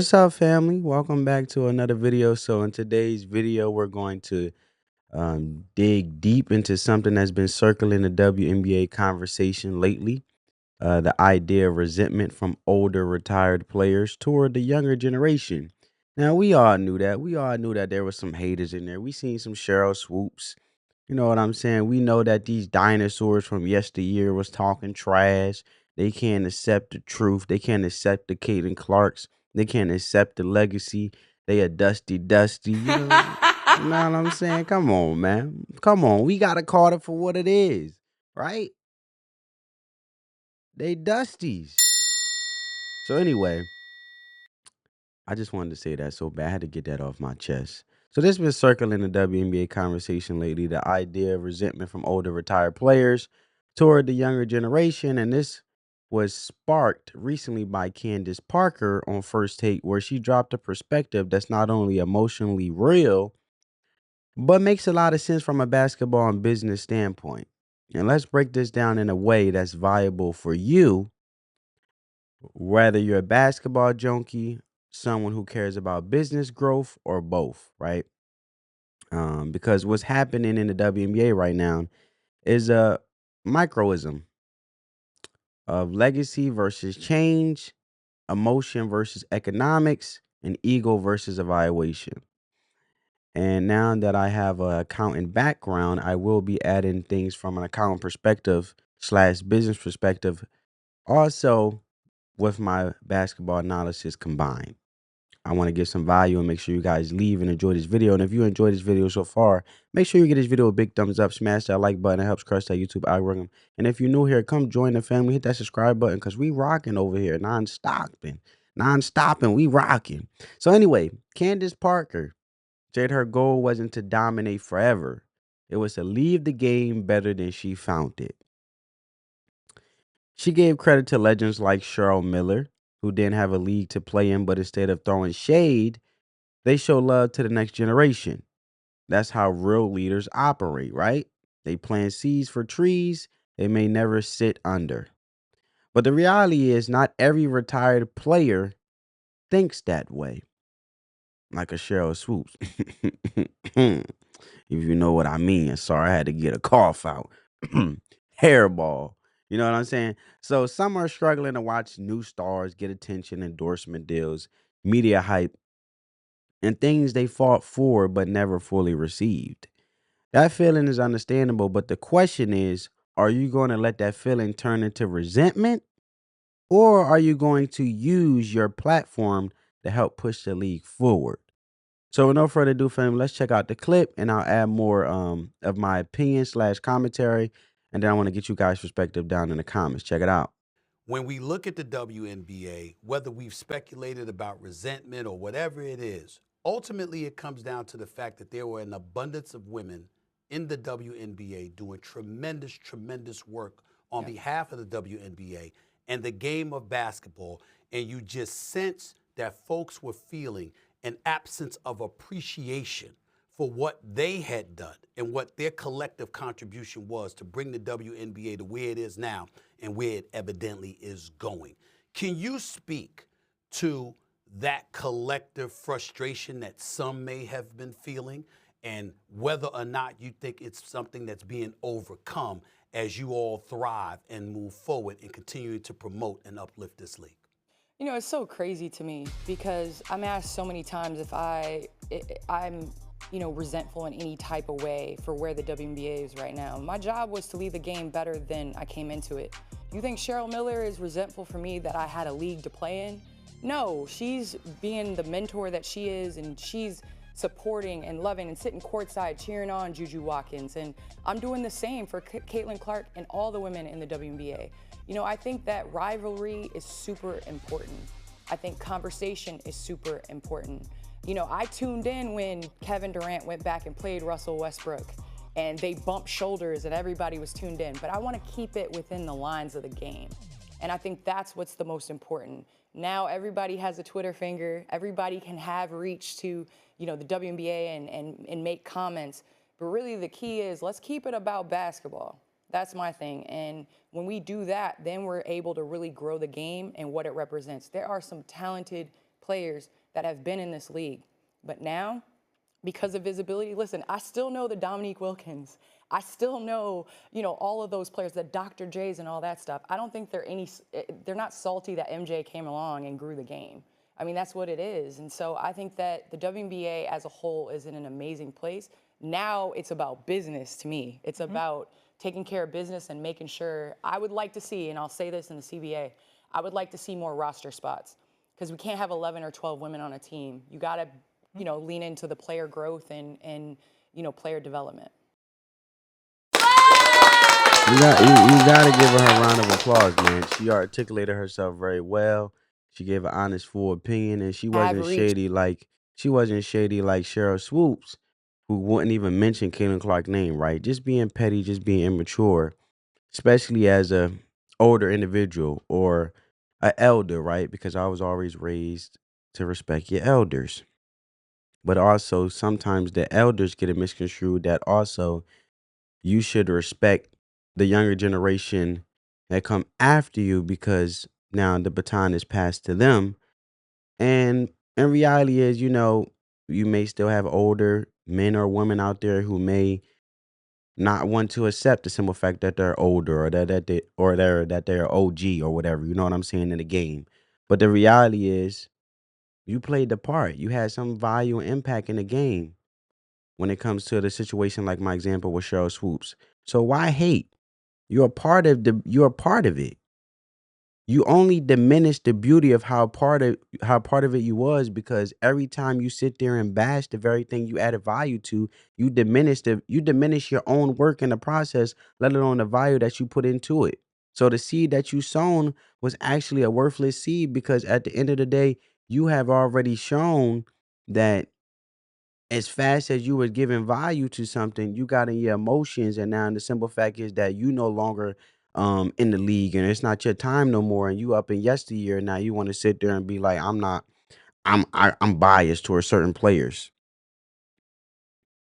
What's up, family? Welcome back to another video. So, in today's video, we're going to dig deep into something that's been circling the WNBA conversation lately. The idea of resentment from older retired players toward the younger generation. Now, we all knew that. We all knew that there was some haters in there. We seen some Cheryl Swoops. You know what I'm saying? We know that these dinosaurs from yesteryear was talking trash. They can't accept the truth. They can't accept the Caitlin Clarks. They can't accept the legacy. They a dusty. You know what I'm saying? Come on, man. Come on. We gotta call it for what it is, right? They dusties. So anyway, I just wanted to say that so bad. I had to get that off my chest. So this been circling the WNBA conversation lately, the idea of resentment from older retired players toward the younger generation. And this was sparked recently by Candace Parker on First Take, where she dropped a perspective that's not only emotionally real, but makes a lot of sense from a basketball and business standpoint. And let's break this down in a way that's viable for you, whether you're a basketball junkie, someone who cares about business growth, or both, right? Because what's happening in the WNBA right now is a microism of legacy versus change, emotion versus economics, and ego versus evaluation. And now that I have an accountant background, I will be adding things from an accountant perspective slash business perspective, also with my basketball analysis combined. I want to give some value and make sure you guys leave and enjoy this video. And if you enjoyed this video so far, make sure you give this video a big thumbs up, smash that like button. It helps crush that YouTube algorithm. And if you're new here, come join the family. Hit that subscribe button because we rocking over here, non-stopping. Non-stopping, we rocking. So anyway, Candace Parker said her goal wasn't to dominate forever. It was to leave the game better than she found it. She gave credit to legends like Cheryl Miller, who didn't have a league to play in, but instead of throwing shade, they show love to the next generation. That's how real leaders operate, right? They plant seeds for trees they may never sit under. But the reality is, not every retired player thinks that way, like a Cheryl Swoops. If you know what I mean. Sorry, I had to get a cough out. Hairball. You know what I'm saying? So some are struggling to watch new stars get attention, endorsement deals, media hype, and things they fought for but never fully received. That feeling is understandable, but the question is, are you going to let that feeling turn into resentment, or are you going to use your platform to help push the league forward? So, with no further ado, family, let's check out the clip and I'll add more of my opinion slash commentary. And then I want to get you guys' perspective down in the comments. Check it out. When we look at the WNBA, whether we've speculated about resentment or whatever it is, ultimately it comes down to the fact that there were an abundance of women in the WNBA doing tremendous work on behalf of the WNBA and the game of basketball. And you just sense that folks were feeling an absence of appreciation for what they had done and what their collective contribution was to bring the WNBA to where it is now and where it evidently is going. Can you speak to that collective frustration that some may have been feeling and whether or not you think it's something that's being overcome as you all thrive and move forward and continue to promote and uplift this league? You know, it's so crazy to me because I'm asked so many times if I'm, resentful in any type of way for where the WNBA is right now. My job was to leave the game better than I came into it. Do you think Cheryl Miller is resentful for me that I had a league to play in? No, she's being the mentor that she is, and she's supporting and loving and sitting courtside cheering on Juju Watkins. And I'm doing the same for Caitlin Clark and all the women in the WNBA. You know, I think that rivalry is super important. I think conversation is super important. You know, I tuned in when Kevin Durant went back and played Russell Westbrook and they bumped shoulders and everybody was tuned in, but I want to keep it within the lines of the game. And I think that's what's the most important. Now everybody has a Twitter finger, everybody can have reach to, the WNBA and make comments, but really the key is let's keep it about basketball. That's my thing. And when we do that, then we're able to really grow the game and what it represents. There are some talented players that have been in this league. But now, because of visibility, listen, I still know the Dominique Wilkins. I still know, all of those players, the Dr. J's and all that stuff. I don't think they're not salty that MJ came along and grew the game. I mean, that's what it is. And so I think that the WNBA as a whole is in an amazing place. Now it's about business to me. It's about taking care of business and making sure. I would like to see, and I'll say this in the CBA, I would like to see more roster spots because we can't have 11 or 12 women on a team. You got to, lean into the player growth and player development. You got to give her a round of applause, man. She articulated herself very well. She gave an honest, full opinion, and Rivalries. She wasn't shady like Cheryl Swoops, who wouldn't even mention Caitlin Clark's name, right? Just being petty, just being immature, especially as a older individual or a elder, right? Because I was always raised to respect your elders. But also sometimes the elders get it misconstrued that also you should respect the younger generation that come after you because now the baton is passed to them. And in reality is, you may still have older men or women out there who may not want to accept the simple fact that they're older or that they're OG or whatever, you know what I'm saying, in the game. But the reality is you played the part. You had some value and impact in the game when it comes to the situation like my example with Cheryl Swoops. So why hate? You're a part of it. You only diminish the beauty of how part of it you was because every time you sit there and bash the very thing you added value to, you diminish your own work in the process, let alone the value that you put into it. So the seed that you sown was actually a worthless seed because at the end of the day, you have already shown that as fast as you was giving value to something, you got in your emotions, and now the simple fact is that you no longer in the league, and it's not your time no more, and you up in yesteryear. Now you want to sit there and be like, I'm not, I'm biased towards certain players.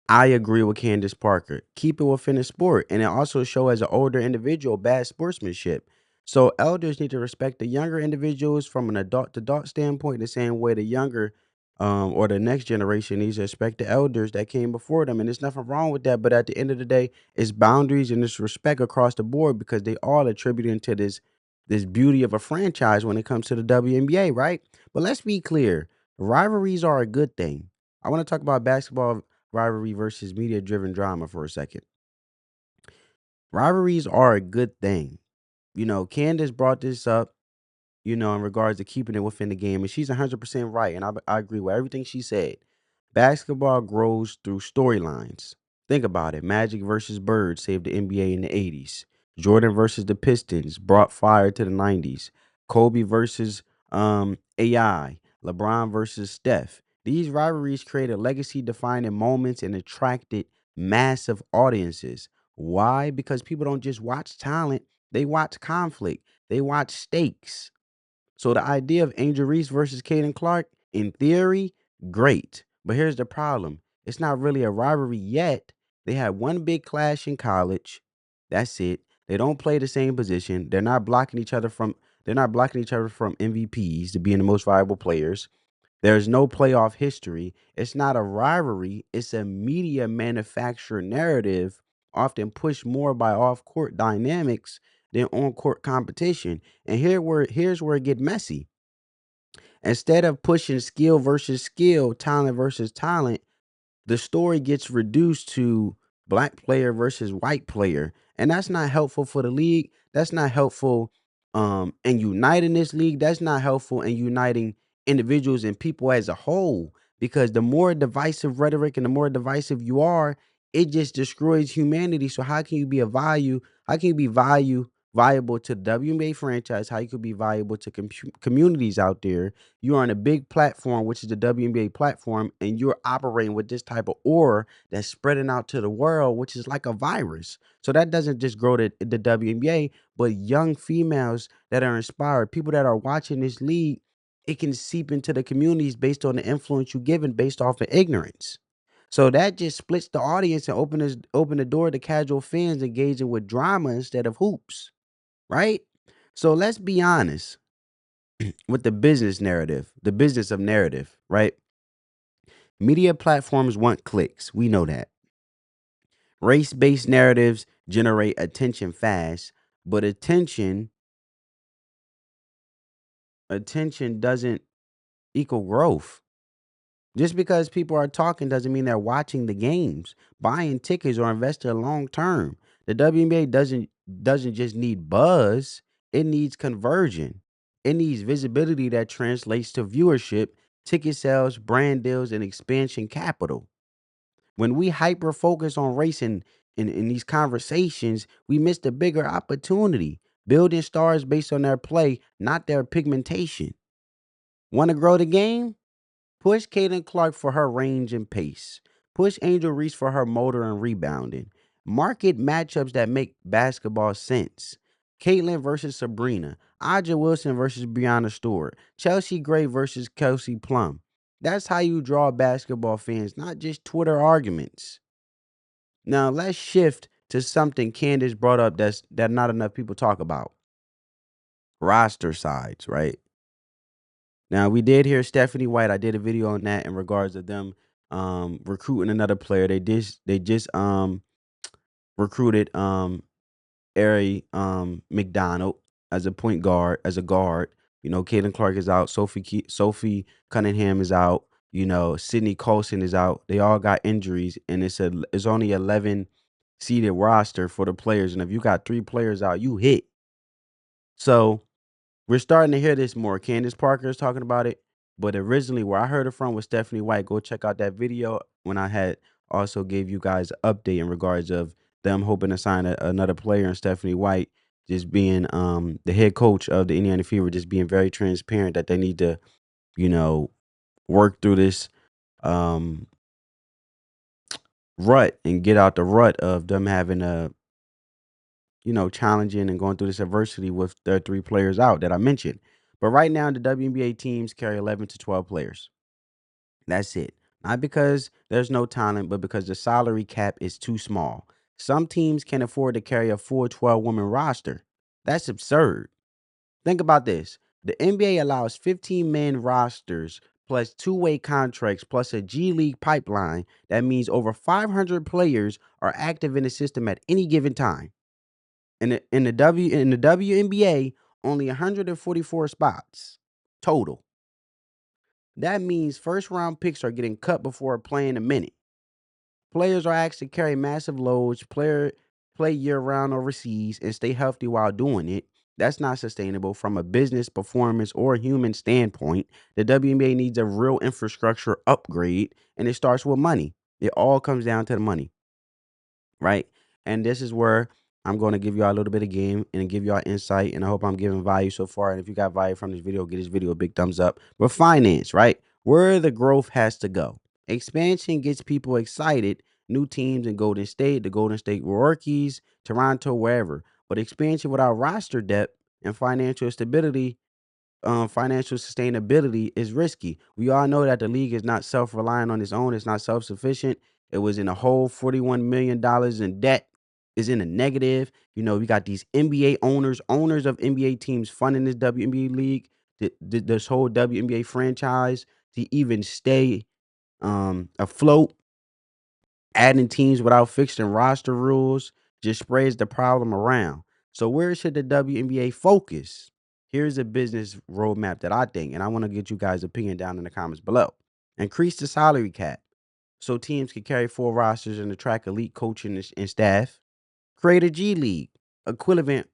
I agree with Candace Parker. Keep it within the sport. And it also show as an older individual bad sportsmanship. So elders need to respect the younger individuals from an adult to adult standpoint, the same way the younger or the next generation needs to respect the elders that came before them. And there's nothing wrong with that. But at the end of the day, it's boundaries and it's respect across the board because they all attributing to this beauty of a franchise when it comes to the WNBA, right? But let's be clear, rivalries are a good thing. I want to talk about basketball rivalry versus media driven drama for a second. Rivalries are a good thing. Candace brought this up, in regards to keeping it within the game, and she's 100% right. And I agree with everything she said. Basketball grows through storylines. Think about it. Magic versus Bird saved the NBA in the 80s. Jordan versus the Pistons brought fire to the 90s. Kobe versus AI. LeBron versus Steph. These rivalries created legacy defining moments and attracted massive audiences. Why? Because people don't just watch talent, they watch conflict, they watch stakes. So the idea of Angel Reese versus Caden Clark, in theory, great. But here's the problem. It's not really a rivalry yet. They had one big clash in college. That's it. They don't play the same position. They're not blocking each other from MVPs to being the most valuable players. There's no playoff history. It's not a rivalry. It's a media manufactured narrative, often pushed more by off-court dynamics than on-court competition. And here's where it get messy. Instead of pushing skill versus skill, talent versus talent, the story gets reduced to black player versus white player. And that's not helpful for the league. That's not helpful in uniting this league. That's not helpful in uniting individuals and people as a whole. Because the more divisive rhetoric and the more divisive you are, it just destroys humanity. So how can you be a value? How can you be viable to the WNBA franchise? How you could be valuable to communities out there? You're on a big platform, which is the WNBA platform, and you're operating with this type of aura that's spreading out to the world, which is like a virus. So that doesn't just grow the WNBA, but young females that are inspired, people that are watching this league, it can seep into the communities based on the influence you're given based off of ignorance. So that just splits the audience and open the door to casual fans engaging with drama instead of hoops, right? So let's be honest. with the business narrative, the business of narrative, right? Media platforms want clicks. We know that. Race-based narratives generate attention fast, but attention doesn't equal growth. Just because people are talking doesn't mean they're watching the games, buying tickets, or investing long term. The WNBA doesn't just need buzz; it needs conversion. It needs visibility that translates to viewership, ticket sales, brand deals, and expansion capital. When we hyper focus on race in these conversations, we miss the bigger opportunity. Building stars based on their play, not their pigmentation. Want to grow the game? Push Caitlin Clark for her range and pace. Push Angel Reese for her motor and rebounding. Market matchups that make basketball sense. Caitlin versus Sabrina. Aja Wilson versus Brianna Stewart. Chelsea Gray versus Kelsey Plum. That's how you draw basketball fans, not just Twitter arguments. Now let's shift to something Candace brought up that not enough people talk about. Roster sides, right? Now we did hear Stephanie White. I did a video on that in regards to them recruiting another player. They just recruited Ari McDonald as a point guard, as a guard. You know, Caitlin Clark is out, Sophie Cunningham is out, you know, Sydney Colson is out. They all got injuries, and it's only 11 seeded roster for the players. And if you got 3 players out, you hit. So we're starting to hear this more. Candace Parker is talking about it, but originally where I heard it from was Stephanie White. Go check out that video when I had also gave you guys an update in regards of them hoping to sign another player, and Stephanie White just being the head coach of the Indiana Fever, just being very transparent that they need to, you know, work through this um rut and get out the rut of them having a, you know, challenging and going through this adversity with their 3 players out that I mentioned. But right now, the WNBA teams carry 11 to 12 players. That's it. Not because there's no talent, but because the salary cap is too small. Some teams can afford to carry a full 12-woman roster. That's absurd. Think about this. The NBA allows 15-man rosters plus two-way contracts plus a G League pipeline. That means over 500 players are active in the system at any given time. In the WNBA, only 144 spots total. That means first round picks are getting cut before playing a minute. Players are asked to carry massive loads, play year round overseas, and stay healthy while doing it. That's not sustainable from a business, performance, or human standpoint. The WNBA needs a real infrastructure upgrade, and it starts with money. It all comes down to the money, right? And this is where I'm going to give y'all a little bit of game and give y'all insight. And I hope I'm giving value so far. And if you got value from this video, give this video a big thumbs up. But finance, right? Where the growth has to go. Expansion gets people excited. New teams in Golden State, the Golden State Rockies, Toronto, wherever. But expansion without roster depth and financial sustainability is risky. We all know that the league is not self-reliant on its own. It's not self-sufficient. It was in a whole $41 million in debt, is in a negative. You know, we got these NBA owners of NBA teams funding this WNBA league, this whole WNBA franchise to even stay afloat. Adding teams without fixing roster rules just spreads the problem around. So where should the WNBA focus? Here's a business roadmap that I think, and I want to get you guys' opinion down in the comments below. Increase the salary cap so teams can carry 4 rosters and attract elite coaching and staff. Create a G League, equivalent,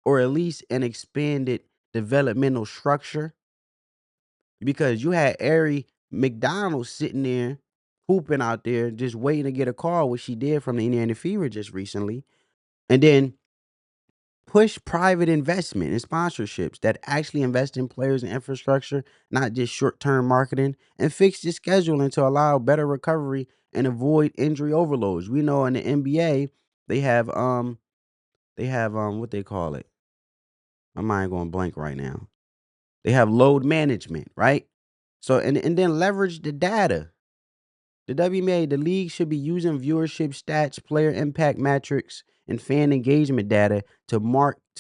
or at least an expanded developmental structure. Because you had Ari McDonald sitting there hooping out there, just waiting to get a call, which she did from the Indiana Fever just recently. And then push private investment and sponsorships that actually invest in players and infrastructure, not just short-term marketing, and fix the scheduling to allow better recovery and avoid injury overloads. We know in the NBA, they have what they call it. My mind going blank right now. They have load management, right? So and then leverage the data. The WNBA, the league should be using viewership stats, player impact metrics, and fan engagement data to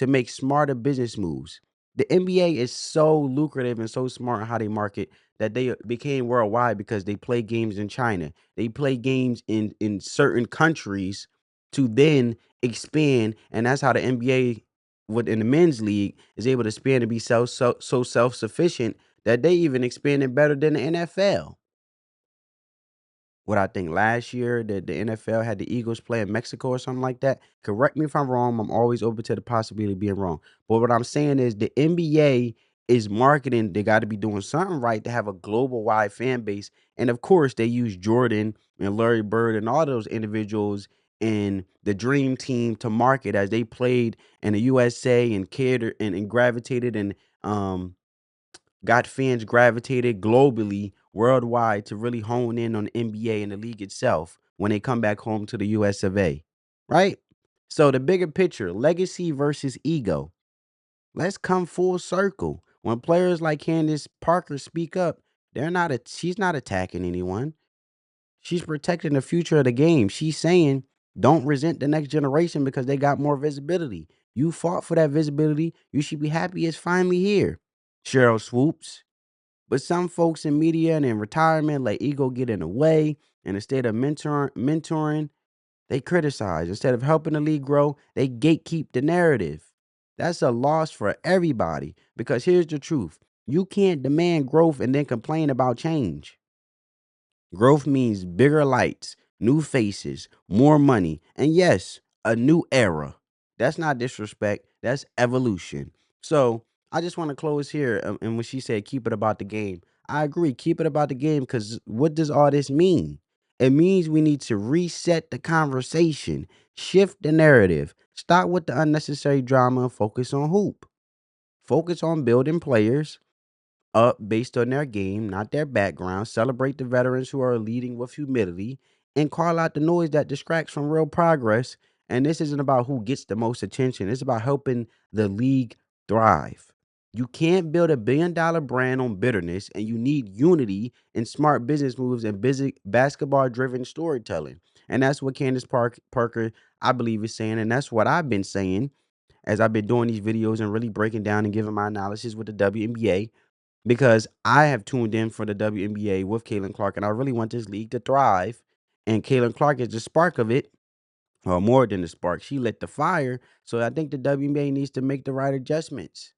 make smarter business moves. The NBA is so lucrative and so smart in how they market that they became worldwide because they play games in China. They play games in certain countries to then expand, and that's how the NBA within the men's league is able to expand and be so self-sufficient that they even expanded better than the NFL. What I think last year that the NFL had the Eagles play in Mexico or something like that. Correct me if I'm wrong. I'm always open to the possibility of being wrong. But what I'm saying is the NBA is marketing. They got to be doing something right to have a global wide fan base. And of course, they use Jordan and Larry Bird and all those individuals in the dream team to market as they played in the USA and catered and gravitated and got fans gravitated globally, worldwide to really hone in on the NBA and the league itself when they come back home to the US of A. Right? So the bigger picture, legacy versus ego. Let's come full circle. When players like Candace Parker speak up, she's not attacking anyone. She's protecting the future of the game. She's saying, don't resent the next generation because they got more visibility. You fought for that visibility. You should be happy it's finally here. Cheryl Swoops. But some folks in media and in retirement let ego get in the way. And instead of mentoring, they criticize. Instead of helping the league grow, they gatekeep the narrative. That's a loss for everybody because here's the truth. You can't demand growth and then complain about change. Growth means bigger lights, new faces, more money, and yes, a new era. That's not disrespect, that's evolution. So I just want to close here. And when she said, keep it about the game, I agree. Keep it about the game because what does all this mean? It means we need to reset the conversation, shift the narrative, stop with the unnecessary drama, and focus on hoop. Focus on building players up based on their game, not their background. Celebrate the veterans who are leading with humility and call out the noise that distracts from real progress. And this isn't about who gets the most attention, it's about helping the league thrive. You can't build $1 billion brand on bitterness, and you need unity and smart business moves and busy basketball driven storytelling. And that's what Parker, I believe, is saying. And that's what I've been saying as I've been doing these videos and really breaking down and giving my analysis with the WNBA because I have tuned in for the WNBA with Caitlin Clark, and I really want this league to thrive. And Caitlin Clark is the spark of it, or more than the spark. She lit the fire. So I think the WNBA needs to make the right adjustments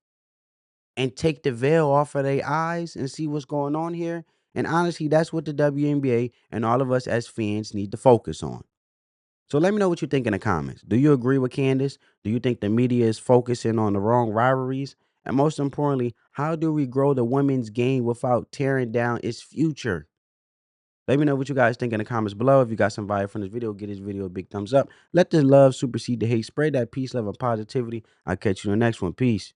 and take the veil off of their eyes and see what's going on here. And honestly, that's what the WNBA and all of us as fans need to focus on. So let me know what you think in the comments. Do you agree with Candace? Do you think the media is focusing on the wrong rivalries? And most importantly, how do we grow the women's game without tearing down its future? Let me know what you guys think in the comments below. If you got some value from this video, give this video a big thumbs up. Let the love supersede the hate. Spread that peace, love, and positivity. I'll catch you in the next one. Peace.